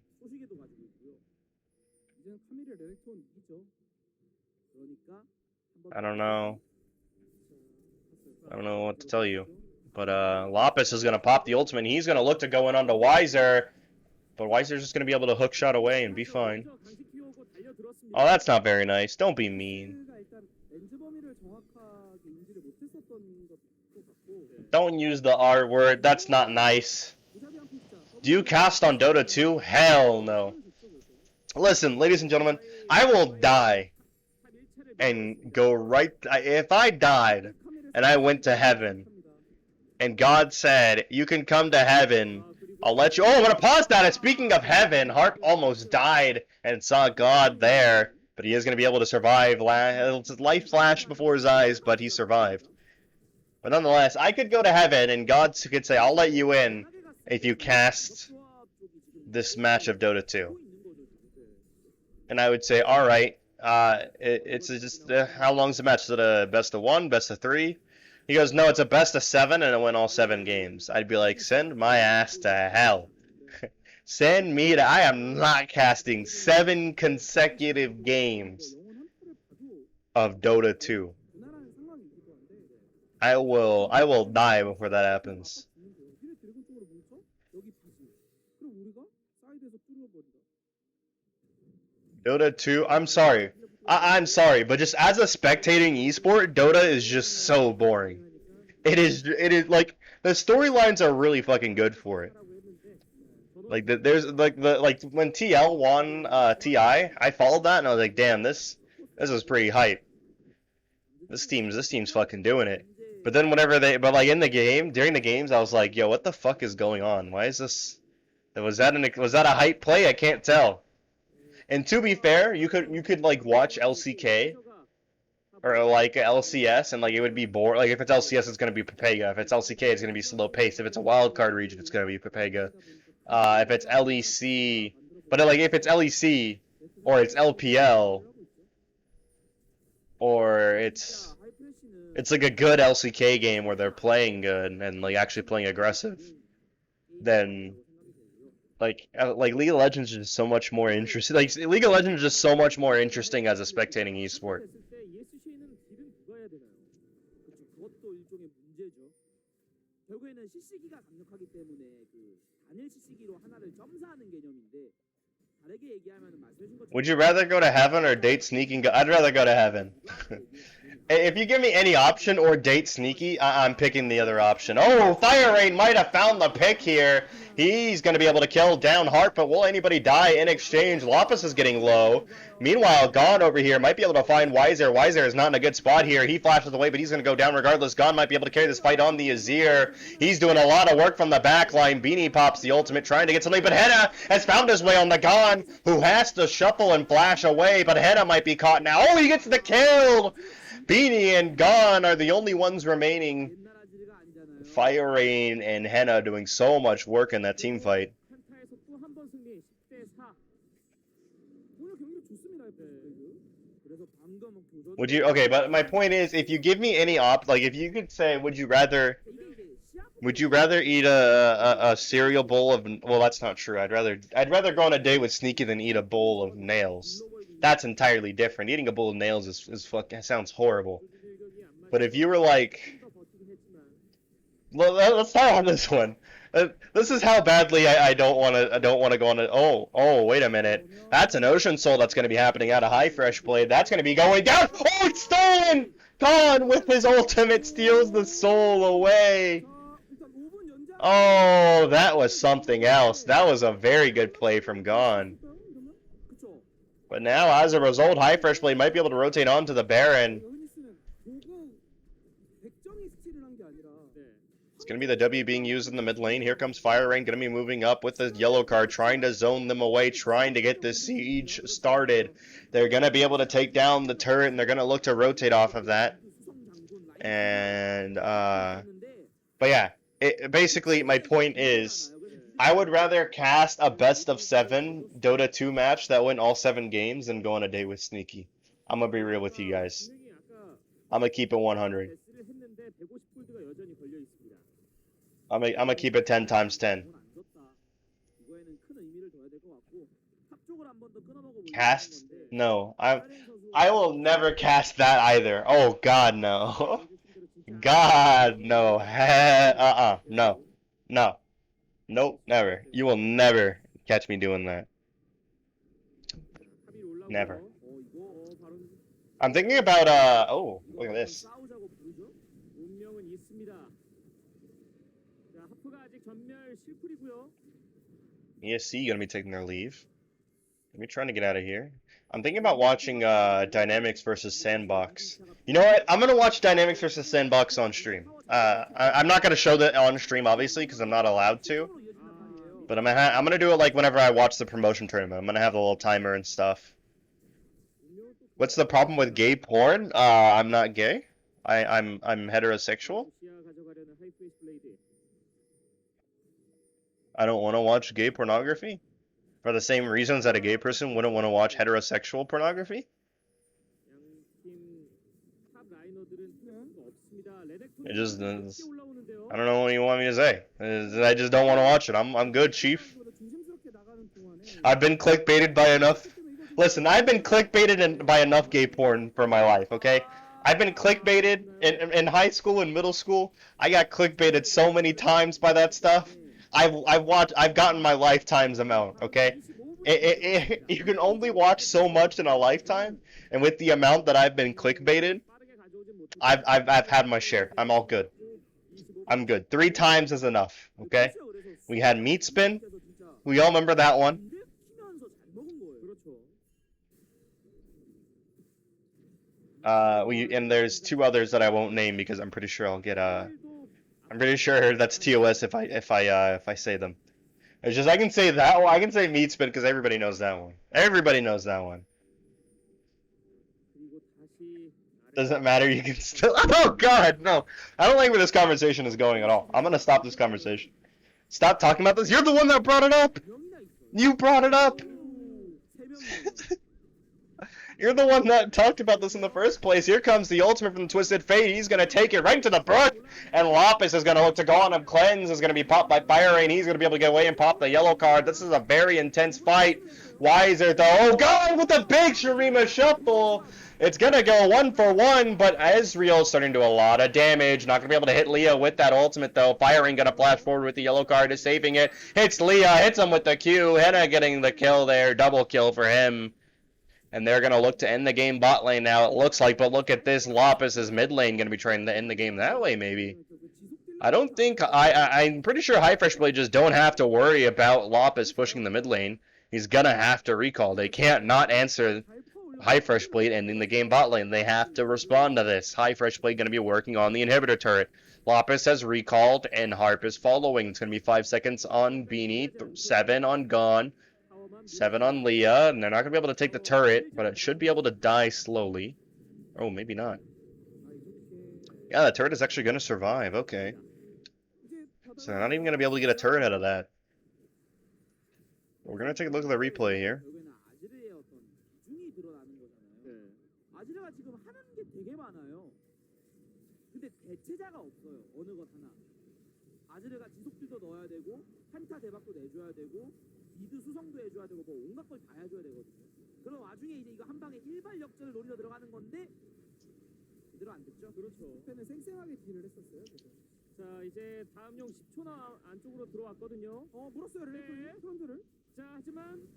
I don't know. I don't know what to tell you. But Lopez is going to pop the ultimate. He's going to look to go in onto Weiser. But Weiser's just going to be able to hook shot away and be fine. Oh, that's not very nice. Don't be mean. Don't use the R word. That's not nice. Do you cast on Dota 2? Hell no. Listen, ladies and gentlemen, I will die and go right... If I died and I went to heaven and God said, you can come to heaven, I'll let you... Oh, I'm going to pause that. And speaking of heaven, Harp almost died and saw God there, but he is going to be able to survive. Life flashed before his eyes, but he survived. But nonetheless, I could go to heaven and God could say, I'll let you in if you cast this match of Dota 2. And I would say, alright, it's just, how long's the match? Is it a best of 1, best of 3? He goes, no, it's a best of 7, and it went all 7 games. I'd be like, send my ass to hell. Send me to... I am not casting 7 consecutive games of Dota 2. I will die before that happens. Dota 2, I'm sorry. I'm sorry, but just as a spectating esport, Dota is just so boring. It is like, the storylines are really fucking good for it. Like there's like when TL won TI, I followed that and I was like, damn, this is pretty hype. This team's fucking doing it. But then but like in the game, during the games, I was like, yo, what the fuck is going on? Why is this? Was that a hype play? I can't tell. And to be fair, you could like watch LCK or like LCS and like it would be boring. Like if it's LCS, it's gonna be Pepega. If it's LCK, it's gonna be slow paced. If it's a wildcard region, it's gonna be Pepega. If it's LEC, but like if it's LEC or it's LPL or it's like a good LCK game where they're playing good and like actually playing aggressive, then like League of Legends is just so much more interesting. Like League of Legends is just so much more interesting as a spectating esport. Would you rather go to heaven or date sneaking? I'd rather go to heaven. If you give me any option or date sneaky, I'm picking the other option. Oh, Fire Rain might have found the pick here. He's going to be able to kill down Heart, but will anybody die in exchange? Lopez is getting low. Meanwhile, Gon over here might be able to find Weiser. Weiser is not in a good spot here. He flashes away, but he's going to go down regardless. Gon might be able to carry this fight on the Azir. He's doing a lot of work from the back line. Beanie pops the ultimate, trying to get something, but Henna has found his way on the Gon, who has to shuffle and flash away, but Henna might be caught now. Oh, he gets the kill! Beanie and Gon are the only ones remaining. Fire Rain and Henna doing so much work in that team fight. Would you, okay, but my point is, if you give me any like if you could say, would you rather eat a cereal bowl of, well, that's not true. I'd rather go on a date with Sneaky than eat a bowl of nails. That's entirely different. Eating a bowl of nails is fucking, sounds horrible. But if you were like, let's start on this one. This is how badly I don't want to go on a, oh, wait a minute. That's an Ocean Soul that's going to be happening out of hyFresh Blade. That's going to be going down. Oh, it's stolen! Gon with his ultimate steals the soul away. Oh, that was something else. That was a very good play from Gone. 그쵸? But now, as a result, hyFresh Blade might be able to rotate onto the Baron. 여기니스는 보고 백정이 스틸을 한 게 아니라 It's going to be the W being used in the mid lane. Here comes Fire Rain, going to be moving up with the yellow card, trying to zone them away, trying to get the siege started. They're going to be able to take down the turret, and they're going to look to rotate off of that. And, but yeah, basically, my point is, I would rather cast a best of 7 Dota 2 match that win all 7 games than go on a date with Sneaky. I'm going to be real with you guys. I'm going to keep it 100. I'm gonna keep it 10 times 10. Cast? No. I will never cast that either. Oh God, no. God, no. No. No. Nope, never. You will never catch me doing that. Never. I'm thinking about oh, look at this. ESC gonna be taking their leave. Let me trying to get out of here. I'm thinking about watching Dynamics versus Sandbox. You know what? I'm gonna watch Dynamics versus Sandbox on stream. I'm not gonna show that on stream, obviously, because I'm not allowed to. But I'm gonna do it like whenever I watch the promotion tournament. I'm gonna have a little timer and stuff. What's the problem with gay porn? I'm not gay. I'm heterosexual. I don't want to watch gay pornography for the same reasons that a gay person wouldn't want to watch heterosexual pornography. It just, I don't know what you want me to say. I just don't want to watch it. I'm good, Chief. I've been clickbaited by enough. Listen, I've been clickbaited by enough gay porn for my life, okay? I've been clickbaited in high school and middle school. I got clickbaited so many times by that stuff. I've gotten my lifetime's amount, okay? You can only watch so much in a lifetime, and with the amount that I've been clickbaited, I've had my share. I'm all good. I'm good. 3 times is enough, okay? We had Meat Spin. We all remember that one. And there's 2 others that I won't name because I'm pretty sure I'll get I'm pretty sure that's TOS if I say them. It's just I can say that one. I can say Meat Spin because everybody knows that one. Everybody knows that one. Doesn't matter. You can still. Oh God, no! I don't like where this conversation is going at all. I'm gonna stop this conversation. Stop talking about this. You're the one that brought it up. You brought it up. You're the one that talked about this in the first place. Here comes the ultimate from Twisted Fate. He's going to take it right to the brook. And Lapis is going to look to go on him. Cleanse is going to be popped by Fire Rain. He's going to be able to get away and pop the yellow card. This is a very intense fight. Wiser though. Oh God, with the big Shurima shuffle. It's going to go 1 for 1, but Ezreal's starting to do a lot of damage. Not going to be able to hit Leah with that ultimate though. Fire Rain going to flash forward with the yellow card is saving it. Hits Leah, hits him with the Q. Henna getting the kill there. Double kill for him. And they're going to look to end the game bot lane now, it looks like. But look at this. Lapis' mid lane going to be trying to end the game that way, maybe. I don't think... I'm pretty sure hyFresh Blade just don't have to worry about Lapis pushing the mid lane. He's going to have to recall. They can't not answer hyFresh Blade ending the game bot lane. They have to respond to this. hyFresh Blade going to be working on the inhibitor turret. Lapis has recalled, and Harp is following. It's going to be 5 seconds on Beanie, 7 on Gone. 7 on Leah, and they're not going to be able to take the turret, but it should be able to die slowly. Oh, maybe not. Yeah, the turret is actually going to survive, okay. So they're not even going to be able to get a turret out of that. We're going to take a look at the replay here. 미드 수성도 해줘야 되고 뭐 온갖 걸 다 해줘야 되거든요. 그런 와중에 이제 이거 한 방에 일발 역전을 노리러 들어가는 건데 제대로 안 됐죠. 그렇죠. 그때는 쌩쌩하게 딜을 했었어요. 그래서. 자 이제 다음용 10초 안쪽으로 들어왔거든요. 물었어요 렐레이크 트런드를. 자 하지만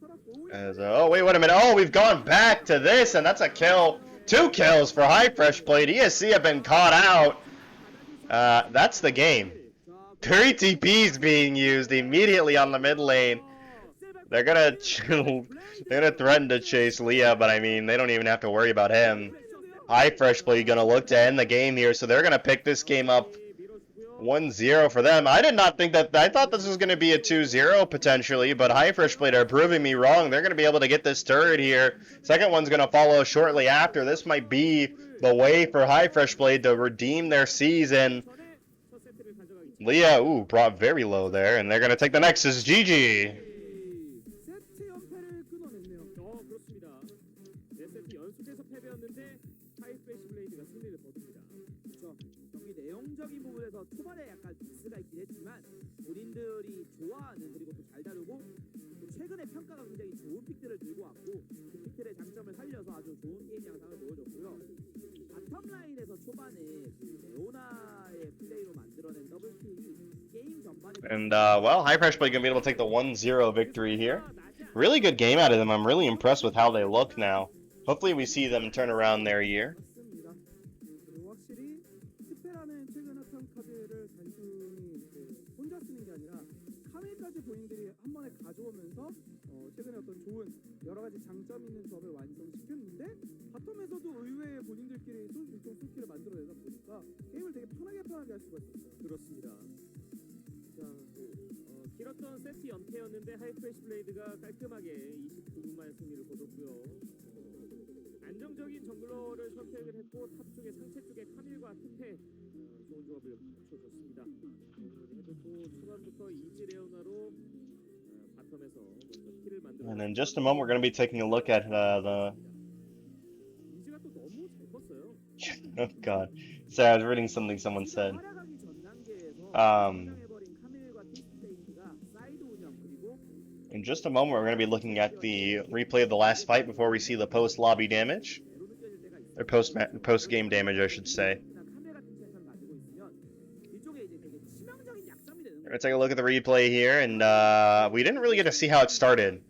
oh wait a minute. Oh, we've gone back to this, and that's a kill. 2 kills for hyFresh Blade. ESC have been caught out. That's the game. Three TPs being used immediately on the mid lane. They're gonna they're gonna threaten to chase Leah, but I mean they don't even have to worry about him. hyFresh play gonna look to end the game here, so they're gonna pick this game up 1-0 for them. I did not think that. I thought this was going to be a 2-0 potentially, but hyFresh Blade are proving me wrong. They're going to be able to get this turret here. Second one's going to follow shortly after. This might be the way for hyFresh Blade to redeem their season. Leah, ooh, brought very low there, and they're going to take the Nexus. GG. 세트 연패를 끊어냈네요. 그렇습니다. 네 세트 연속해서 패배였는데 하이프레시 블레이드가 승리를 거둡니다. 그렇죠. 경기 내용적인 부분에서 초반에 약간 미스가 있긴 했지만 본인들이 좋아하는 그리고 또 잘 다루고 또 최근에 평가가 굉장히 좋은 픽들을 들고 왔고 그 픽들의 장점을 살려서 아주 좋은 게임 양상을 보여줬고요. 바텀 라인에서 초반에 그 레오나의 플레이로 만들어낸 더블킬이 게임 전반에 And, well, hyFresh Blade going to be able to take the 1-0 victory here. Really good game out of them. I'm really impressed with how they look now. Hopefully we see them turn around their year. 맞습니다. 그리고 확실히 스페라는 최근 핫한 카드를 단순히 혼자 쓰는 게 아니라 카밀까지 본인들이 한 번에 가져오면서 최근에 어떤 좋은 여러 가지 장점 있는 조합을 완성시켰는데 바텀에서도 의외의 본인들끼리 일종 솔킬을 만들어내다 보니까 게임을 되게 편하게 할 수가 있었어요. 그렇습니다. 자, 길었던 세트 연패였는데 하이프레시 블레이드가 깔끔하게 29분 만에 승리를 거뒀고요. 안정적인 정글러를 선택을 했고 탑 쪽에 상체 쪽에 카밀과 특패 좋은 조합을 갖춰줬습니다. 그래도 또 초반부터 이지 레오나로 바텀에서 먼저 킬을 만들어. And in just a moment, we're going to be taking a look at the... 이지가 또 너무 잘 컸어요. Oh, God. Sorry, I was reading something someone said. 활약하기 전 단계에서 Um... 성장해버린 카밀과 티스테이트가 사이드 운영 그리고 In just a moment, we're going to be looking at the replay of the last fight before we see the post-lobby damage. Or post-game damage, I should say. We're going to take a look at the replay here, and we didn't really get to see how it started.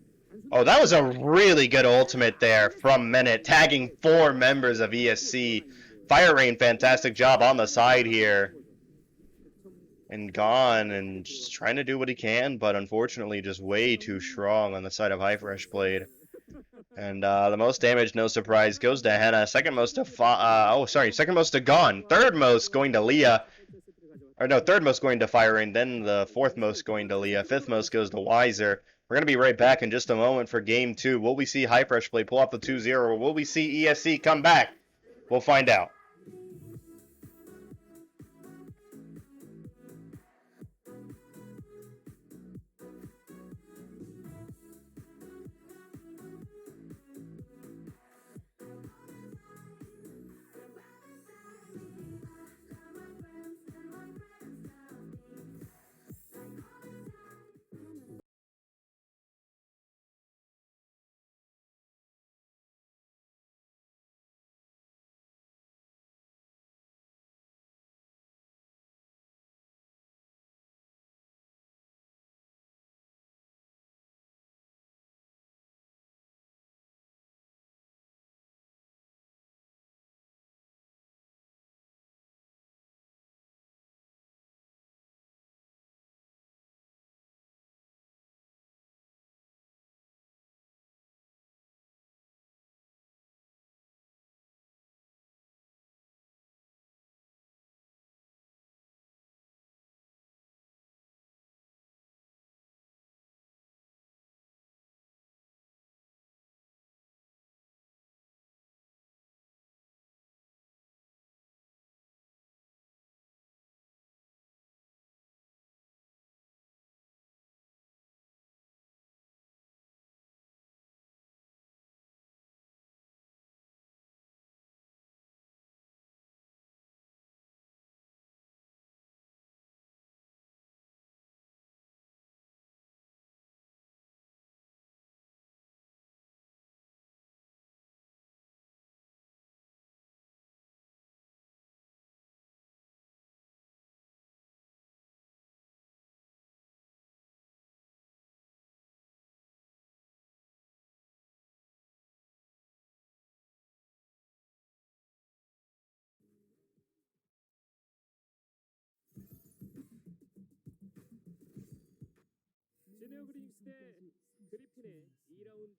Oh, that was a really good ultimate there from Menet, tagging 4 members of ESC. Fire Rain, fantastic job on the side here. And gone, and just trying to do what he can, but unfortunately just way too strong on the side of hyFresh Blade. And the most damage, no surprise, goes to Henna. Second most to second most to Gone. Third most going to Leah. Or no, third most going to Fire Rain. Then the fourth most going to Leah. Fifth most goes to Wiser. We're going to be right back in just a moment for Game 2. Will we see hyFresh Blade pull off the 2-0, or will we see ESC come back? We'll find out.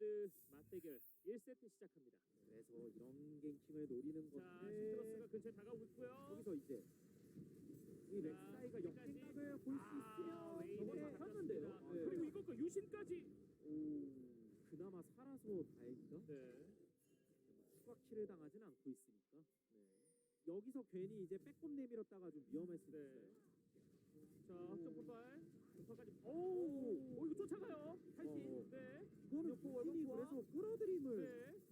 레전드 맞대결 1세트 시작합니다. 그래서 이런 갱킹을 노리는 자, 건데 시트러스가 근처에 다가오고 있고요. 거기서 이제 이 자, 렉사이가 여기까지. 역생각을 볼 수 있으면 웨이드 저거 잡혔습니다. 잡혔는데요. 네. 그리고 이것과 유신까지. 오, 그나마 살아서 다행이다. 네. 추가 킬을 당하진 않고 있으니까. 네. 여기서 괜히 이제 빼꼼 내밀었다가 좀 위험할 수 네. 있어요. 자, 확정 폭발. 폭발까지. 오, 이거 쫓아가요. 탈진. 네. 이거는 유신이 그래서 끌어들임을. 네.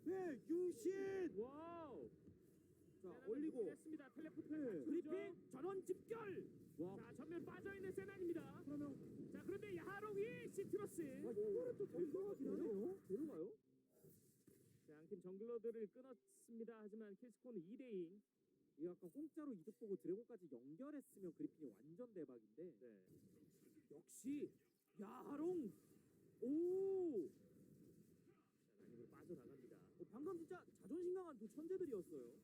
네, 유신. 와우. 자, 올리고. 했습니다. 텔레포트. 네. 브리핑 전원 집결. 와, 자, 전면 빠져 있는 세난입니다. 그러면 자, 그런데 야하롱이 시트러스. 이거를 또 데려가긴 하네요. 데려가요? 자, 양팀 정글러들을 끊었습니다. 하지만 킬스코어는 2대2. 이거 약간 공짜로 이득 보고 드래곤까지 연결했으면 그리핀이 완전 대박인데. 네. 역시 야하롱. 오. 자, 난입으로 빠져나갑니다. 방금 진짜 자존심 강한 두 천재들이었어요.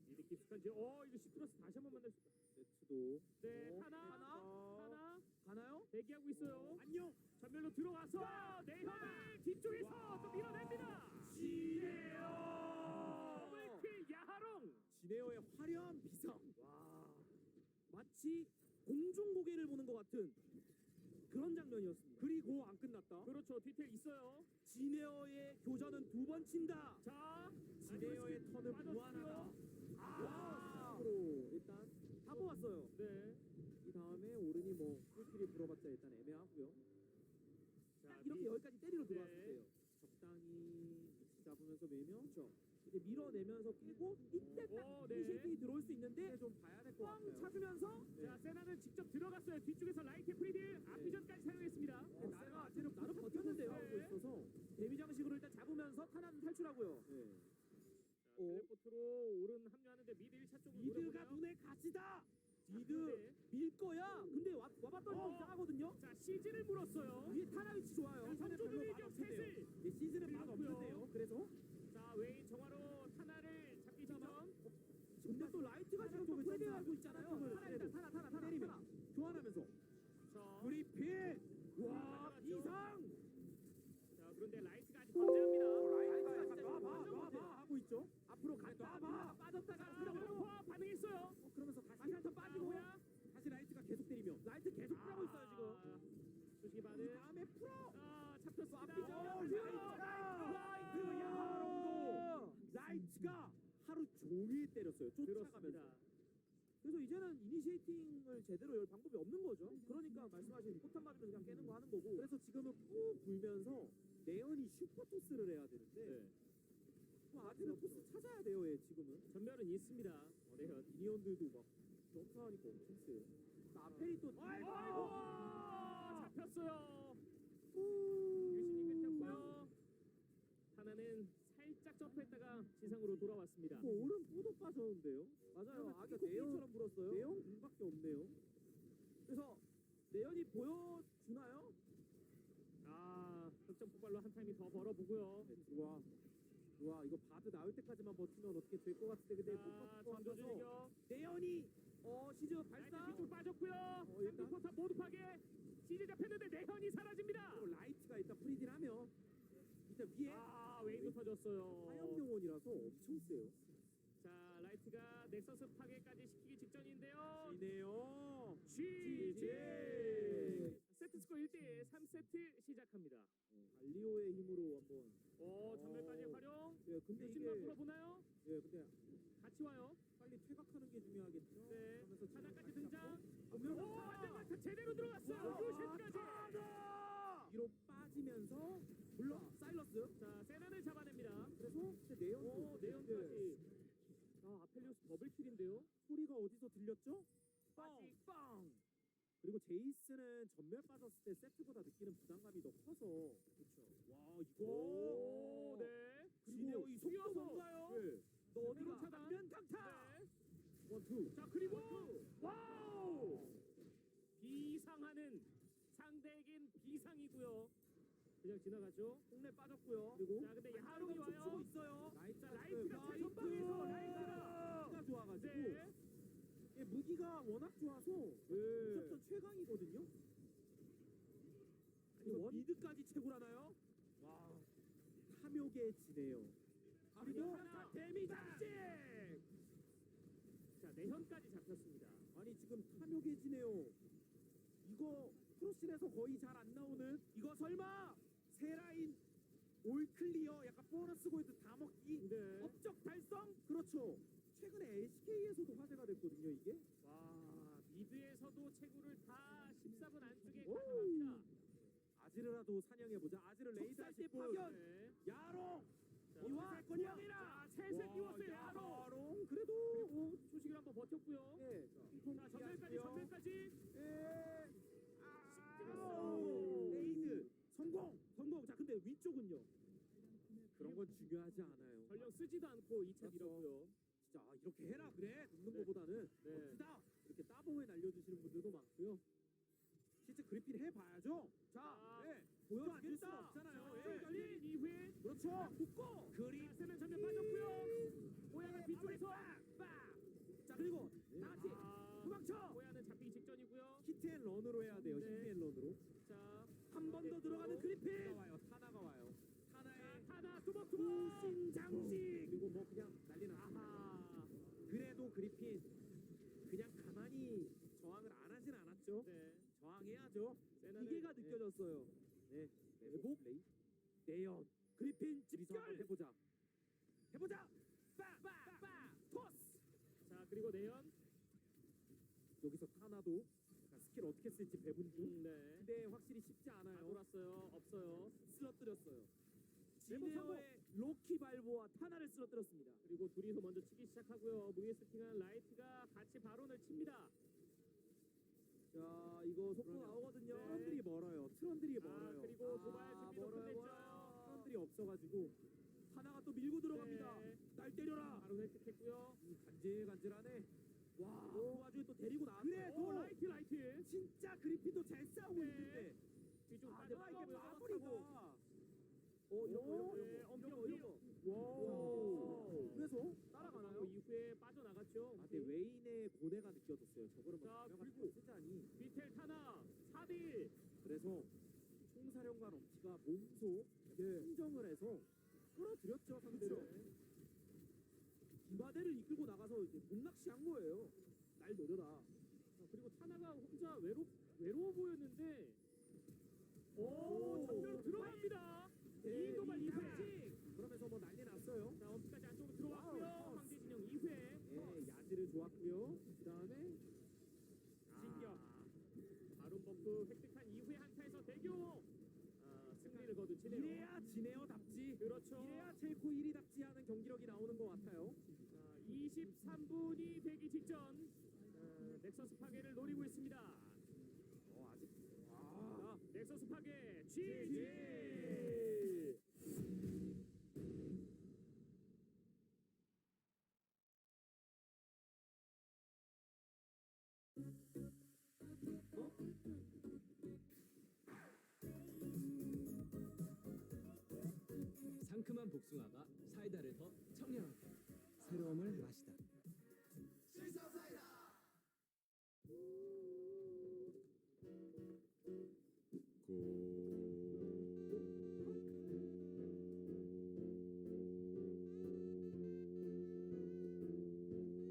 미드 깊숙한지. 이거 시트러스 다시 한번 만날 수 있다. 네트도. 네, 어, 하나. 가나요? 대기하고 있어요. 안녕. 전멸로 들어와서 내현을 뒤쪽에서 또 밀어냅니다. 지네요. 더블킬 야하롱. 지네어의 화려한 비상. 와. 마치 공중 고개를 보는 것 같은 그런 장면이었습니다. 그리고 안 끝났다. 그렇죠. 디테일 있어요. 지네어의 교전은 두 번 친다. 자, 지네어의 턴은 빠졌고요. 무한하다. 아. 으로 일단 다 뽑았어요. 네. 이 다음에 오른이 뭐 풀킬이 불어봤자 일단 애매하고요. 자, 딱 이렇게 여기까지 때리러 들어왔을 네. 때요. 적당히 위치 잡으면서 매면 그렇죠. 이제 밀어내면서 깨고 이때 딱 네. 이쉐이팅이 들어올 수 있는데 좀 봐야 될 것 뻥 같아요. 찾으면서 자, 세나는 직접 들어갔어요. 뒤쪽에서 라이트 프리딜 앞비전까지 사용했습니다. 나름 버텼는데요. 네. 하고 있어서 데미 장식으로 일단 잡으면서 타난 탈출하고요. 네. 자, 텔레포트로 오른 합류하는데 미드 1차 쪽으로 미드가 노려보나요? 눈에 갇히다. 미드 네. 밀 거야. 근데 와봤더니 이상하거든요. 자, 시즈를 물었어요. 위에 타나 위치 좋아요. 자, 선조준 일격 셋을. 네, 시즌은 맛 그리고요. 없는데요. 그래서 자, 웨인 정화로 타나를 잡기 직전. 근데 또 라이트가 지금 좀 프레디하고 있잖아요. 타나 때리면 교환하면서 자, 브리핀. 와 가져가죠. 비상. 자, 그런데 라이트가 아직 건재합니다. 라이트가 진짜 놔봐 하고 있죠. 앞으로 놔봐 빠졌다가 자, 포화 반응했어요. 그러면서 다시 한턴 빠지고 뭐야? 다시 라이트가 계속 때리며 라이트 계속 하고 있어요 지금. 수식이 이 반응. 다음에 풀어. 잡혔습니다. 앞이죠. 그리고 야하롱도 라이트가 하루 종일 때렸어요. 쫓아가면서. 들었습니다. 그래서 이제는 이니시에이팅을 제대로 열 방법이 없는 거죠. 그러니까 말씀하신 포탄 맞으면서 그냥 깨는 거 하는 거고. 그래서 지금은 뿌 불면서 내연이 슈퍼 토스를 해야 되는데 네. 아직은 토스 찾아야 돼요. 얘 지금은. 전멸은 있습니다. 어레현. 미니언들도 막 점사하니까 엄청 세요. 아펠이 또 아이고! 잡혔어요. 뿌. 유신이 끝났고요. 하나는 살짝 점프했다가 지상으로 돌아왔습니다. 오른 뿌도 빠졌는데요. 맞아요. 아까 내연처럼 불었어요. 내연 공밖에 없네요. 그래서 내연이 보여주나요? 흑점 폭발로 한 타임이 더 벌어보고요. 네, 좋아. 이거 바드 나올 때까지만 버티면 어떻게 될 것 같은데 근데 못 전조준 버텨서 일격. 내연이 시즈 라이트 발사. 뒤쪽 빠졌고요. 일단. 상대 포탑 모두 파괴. 시즈 잡혔는데 내현이 사라집니다. 그리고 라이트가 일단 프리딜하며 일단 위에 웨이도 터졌어요. 화염 영혼이라서 엄청 세요. 자, 라이트가 넥서스 파괴까지 시키기 직전인데요. 이네요. GG. 세트 스코어 1대 3세트 시작합니다. 갈리오의 힘으로 한번. 전멸까지 활용. 예, 근데 유신만 이게 물어보나요? 예, 근데 같이 와요. 빨리 퇴각하는 게 중요하겠죠. 네. 하면서 지금 하나까지 다시 등장. 잡고. 완전 제대로 들어갔어요. 유신까지. 뒤로 빠지면서 물론 사일러스. 자, 세나를 잡아냅니다. 그래서 이제 내연도 내연까지. 아펠리오스 더블킬인데요. 소리가 어디서 들렸죠? 빠지. 빵. 그리고 제이스는 전멸 빠졌을 때 세트보다 느끼는 부담감이 더 커서 그렇죠. 와 이거 네. 그리고 이 속도 뛰어서. 뭔가요? 네. 너 어디로 차단. 차단? 강타. 네. 원투. 자, 그리고 와우! 비상하는 상대에겐 비상이고요. 그냥 지나가죠. 홍래 빠졌고요. 그리고 자, 근데 야하롱이 와요. 춤추고 있어요. 자, 라이트가 최전방에서 라이트가 좋아가지고 네. 예, 무기가 워낙 좋아서 무조건 최강이거든요. 아니 원 미드까지 채굴하나요? 와 탐욕해지네요. 그리고 하나 데미 잡지. 자 내현까지 잡혔습니다. 아니 지금 탐욕해지네요. 이거 크로스에서 거의 잘 안 나오는 이거 설마 세 라인 올 클리어 약간 보너스 골드 다 먹기 네. 업적 달성 그렇죠. 최근에 LCK에서도 화제가 됐거든요 이게. 와 미드에서도 체구를 다 14분 안쪽에 가져갑니다. 아지르라도 사냥해보자. 아지르 레이드 할때 파견. 네. 야롱 자, 이와 회색 권양이라. 채색 이웠어요. 야로. 야롱 그래도 그리고 초식을 한번 버텼고요. 예. 자 전멸까지. 예. 찍었어요. 레이드 성공. 자 근데 위쪽은요. 그런 건 중요하지 않아요. 전령 쓰지도 않고 2차 밀었고요. 진짜 이렇게 해라 그래 눕는 네. 거보다는 네. 멋지다 이렇게 따봉에 날려주시는 분들도 많고요. 실제 그리핀 해봐야죠. 자, 네. 보여줄 수 없잖아요. 예. 걸린 이후에 그렇죠. 묶고 그리 세면 전면 빠졌고요. 모양은 뒤쪽에서 자 그리고 나같이 도망쳐. 모양은 잡히기 직전이고요. 히트앤런으로 해야 돼요. 네. 히트앤런으로. 자, 한 번 더 들어가는 그리핀. 타나가 와요. 타나 투벅투벅 신장식. 그리고 뭐 그냥 난리 나. 아하. 그래도 그리핀 그냥 가만히 저항을 안 하진 않았죠. 네. 저항해야죠. 세나는- 기계가 느껴졌어요. 네. 회복 내연 그리핀 집결 해보자. 빵 토스. 자, 그리고 내연. 여기서 타나도 약간 스킬 어떻게 쓸지 배분 중. 네. 근데 확실히 쉽지 다 않아요. 돌았어요. 없어요. 쓰러뜨렸어요. 내복 지네어의 로키 발보와 타나를 쓰러뜨렸습니다. 그리고 둘이서 먼저 치기 시작하고요. 무에스팅한 라이트가 같이 발언을 칩니다. 자 이거 속도 그러네요. 나오거든요. 네. 트런들이 멀어요. 그리고 도발 준비도 끝냈죠. 트런들이 없어가지고 하나가 또 밀고 들어갑니다. 네. 날 때려라. 바로 획득했고요. 간질간질하네. 와, 그 와중에 또 데리고 나왔어. 그래도 라이트. 진짜 그리핀도 잘 싸우고 네. 있는데. 뒤쪽 아, 빠져나가고요. 내가 이게 마무리가. 네, 엄청 와. 그래서 따라가나요? 그 이후에 빠져나갔죠. 아, 근데 웨인의 고뇌가 느껴졌어요. 저거를 막 자, 가져가지고 그리고 쓰자니. 비텔 타나 4대1. 그래서 총사령관 엄치가 몸소 흥정을 해서 끌어들였죠 상대를. 기바대를 이끌고 나가서 이제 목낚시한 거예요. 날 노려라. 그리고 타나가 혼자 외로워 보였는데 전멸 들어갑니다. 이 도발 2회. 그러면서 뭐 난리 났어요. 자, 엄지까지 안쪽으로 들어왔고요. 와우. 황제 진영 2회. 예, 야지를 좋았고요. 그 다음에 진격. 바론 버프 획득한 이후에 한타에서 대교. 승리를 거둔 지네요. 이래야 지네어답지. 그렇죠. 이래야 첼코 1위답지 하는 경기력이 나오는 것 같아요. 자, 23분이 되기 직전 넥서스 파괴를 노리고 있습니다. 아직. 자, 넥서스 파괴 GG. 상큼한 복숭아가 사이다를 더 청량하게 새로움을 마시다.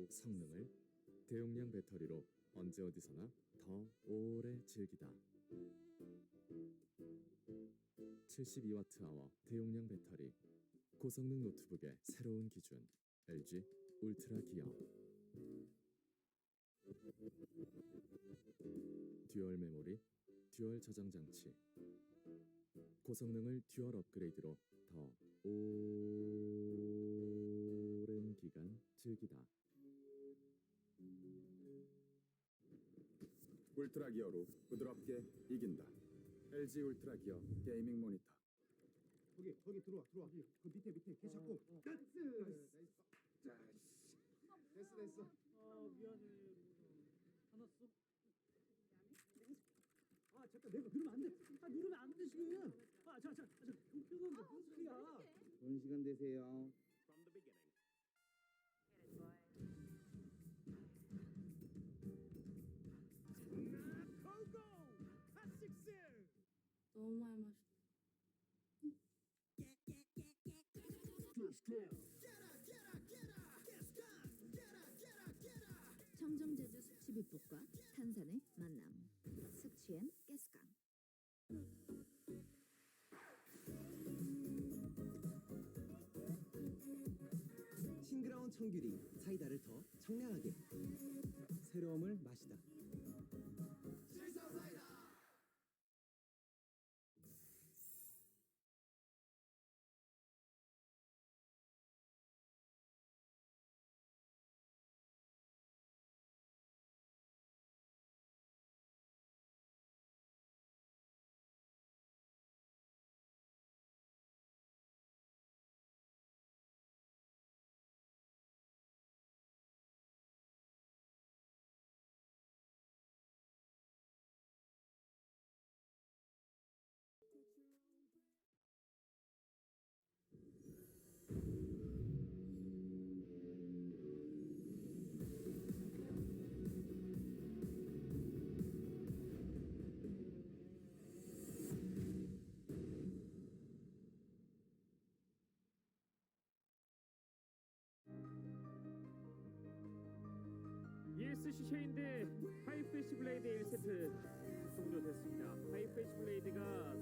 성능을 대용량 배터리로 언제 어디서나 더 오래 즐기다. 72Wh 대용량 배터리, 고성능 노트북의 새로운 기준, LG 울트라 기어. 듀얼 메모리, 듀얼 저장 장치. 고성능을 듀얼 업그레이드로 더 오랜 기간 즐기다. 울트라 기어로 부드럽게 이긴다. LG 울트라 기어 게이밍 모니터. 거기 들어와. 그 밑에 걔 잡고. 나이스. 자, 됐어. 미안해. 화났어? 아 잠깐 내가 누르면 안 돼. 누르면 안 돼 지금. 자. 그건 무슨 소리야? 좋은 시간 되세요. 너무 많이 마셨다. 청정제주 숙취비법과 탄산의 만남. 숙취엔 가스강. 싱그러운 청귤이 사이다를 더 청량하게. 새로움을 마시다. ESC 쉐인 대 하이프레시 블레이드 1세트 종료됐습니다. 하이프레시 블레이드가